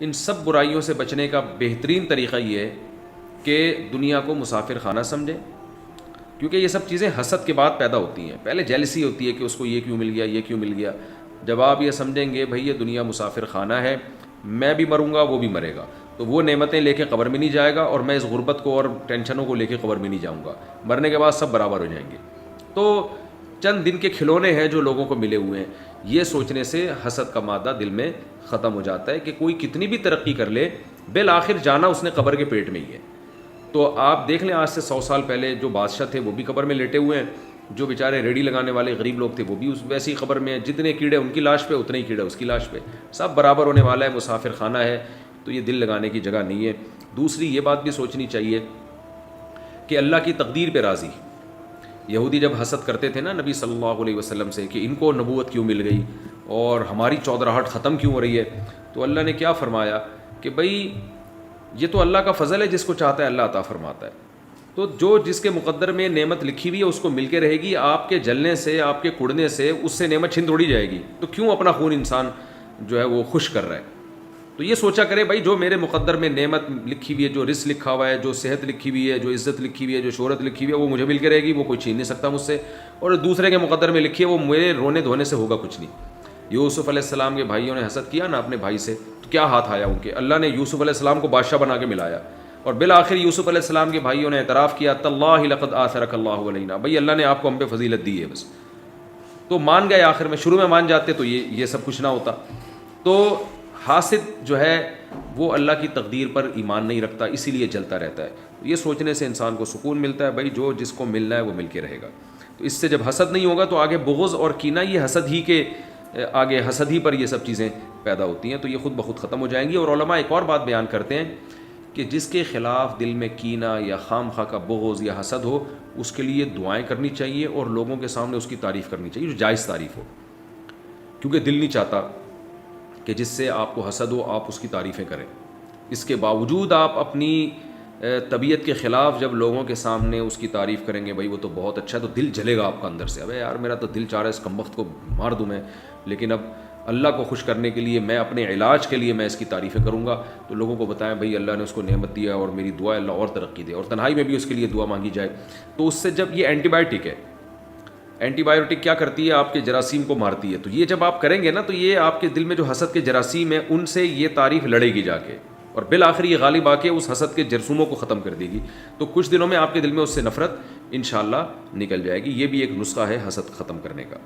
ان سب برائیوں سے بچنے کا بہترین طریقہ یہ ہے کہ دنیا کو مسافر خانہ سمجھیں، کیونکہ یہ سب چیزیں حسد کے بعد پیدا ہوتی ہیں. پہلے جیلسی ہوتی ہے کہ اس کو یہ کیوں مل گیا، یہ کیوں مل گیا. جب آپ یہ سمجھیں گے بھئی یہ دنیا مسافر خانہ ہے، میں بھی مروں گا وہ بھی مرے گا، تو وہ نعمتیں لے کے قبر میں نہیں جائے گا اور میں اس غربت کو اور ٹینشنوں کو لے کے قبر میں نہیں جاؤں گا. مرنے کے بعد سب برابر ہو جائیں گے. تو چند دن کے کھلونے ہیں جو لوگوں کو ملے ہوئے ہیں، یہ سوچنے سے حسد کا مادہ دل میں ختم ہو جاتا ہے کہ کوئی کتنی بھی ترقی کر لے بالآخر جانا اس نے قبر کے پیٹ میں ہی ہے. تو آپ دیکھ لیں آج سے 100 سال پہلے جو بادشاہ تھے وہ بھی قبر میں لیٹے ہوئے ہیں، جو بیچارے ریڑھی لگانے والے غریب لوگ تھے وہ بھی ویسی قبر میں ہیں. جتنے کیڑے ان کی لاش پہ اتنے ہی کیڑے اس کی لاش پہ، سب برابر ہونے والا ہے. مسافر خانہ ہے تو یہ دل لگانے کی جگہ نہیں ہے. دوسری یہ بات بھی سوچنی چاہیے کہ اللہ کی تقدیر پہ راضی. یہودی جب حسد کرتے تھے نا نبی صلی اللہ علیہ وسلم سے کہ ان کو نبوت کیوں مل گئی اور ہماری چودراہٹ ختم کیوں ہو رہی ہے، تو اللہ نے کیا فرمایا کہ بھئی یہ تو اللہ کا فضل ہے، جس کو چاہتا ہے اللہ عطا فرماتا ہے. تو جو جس کے مقدر میں نعمت لکھی ہوئی ہے اس کو مل کے رہے گی. آپ کے جلنے سے، آپ کے کڑنے سے اس سے نعمت چھن تھوڑی جائے گی. تو کیوں اپنا خون انسان جو ہے وہ خوش کر رہا ہے. تو یہ سوچا کرے بھائی جو میرے مقدر میں نعمت لکھی ہوئی ہے، جو رزق لکھا ہوا ہے، جو صحت لکھی ہوئی ہے، جو عزت لکھی ہوئی ہے، جو شہرت لکھی ہوئی ہے، وہ مجھے مل کے رہے گی، وہ کوئی چھین نہیں سکتا مجھ سے. اور دوسرے کے مقدر میں لکھی ہے وہ میرے رونے دھونے سے ہوگا کچھ نہیں. یوسف علیہ السلام کے بھائیوں نے حسد کیا نا اپنے بھائی سے، تو کیا ہاتھ آیا ان کے. اللہ نے یوسف علیہ السلام کو بادشاہ بنا کے ملایا اور بالآخر یوسف علیہ السلام کے بھائیوں نے اعتراف کیا تاللہ لقد آثرک اللہ علینا، بھائی اللہ نے آپ کو ہم پہ فضیلت دی ہے بس. تو مان گئے آخر میں. شروع میں مان جاتے تو یہ سب کچھ نہ ہوتا. تو حاسد جو ہے وہ اللہ کی تقدیر پر ایمان نہیں رکھتا، اسی لیے جلتا رہتا ہے. یہ سوچنے سے انسان کو سکون ملتا ہے بھائی جو جس کو ملنا ہے وہ مل کے رہے گا. تو اس سے جب حسد نہیں ہوگا تو آگے بغض اور کینہ، یہ حسد ہی کے آگے حسد ہی پر یہ سب چیزیں پیدا ہوتی ہیں، تو یہ خود بخود ختم ہو جائیں گی. اور علماء ایک اور بات بیان کرتے ہیں کہ جس کے خلاف دل میں کینہ یا خام خواہ کا بغض یا حسد ہو اس کے لیے دعائیں کرنی چاہیے اور لوگوں کے سامنے اس کی تعریف کرنی چاہیے جو جائز تعریف ہو، کیونکہ دل نہیں چاہتا کہ جس سے آپ کو حسد ہو آپ اس کی تعریفیں کریں. اس کے باوجود آپ اپنی طبیعت کے خلاف جب لوگوں کے سامنے اس کی تعریف کریں گے بھائی وہ تو بہت اچھا ہے، تو دل جلے گا آپ کا اندر سے. ابے یار میرا تو دل چاہ رہا ہے اس کمبخت کو مار دوں میں، لیکن اب اللہ کو خوش کرنے کے لیے، میں اپنے علاج کے لیے میں اس کی تعریفیں کروں گا. تو لوگوں کو بتائیں بھئی اللہ نے اس کو نعمت دیا اور میری دعا ہے اللہ اور ترقی دے، اور تنہائی میں بھی اس کے لیے دعا مانگی جائے. تو اس سے جب یہ اینٹی بایوٹک ہے، اینٹی بایوٹک کیا کرتی ہے آپ کے جراثیم کو مارتی ہے. تو یہ جب آپ کریں گے نا تو یہ آپ کے دل میں جو حسد کے جراثیم ہیں ان سے یہ تعریف لڑے گی جا کے، اور بالآخر یہ غالب آ کے اس حسد کے جرثوموں کو ختم کر دے گی. تو کچھ دنوں میں آپ کے دل میں اس سے نفرت انشاءاللہ نکل جائے گی. یہ بھی ایک نسخہ ہے حسد ختم کرنے کا.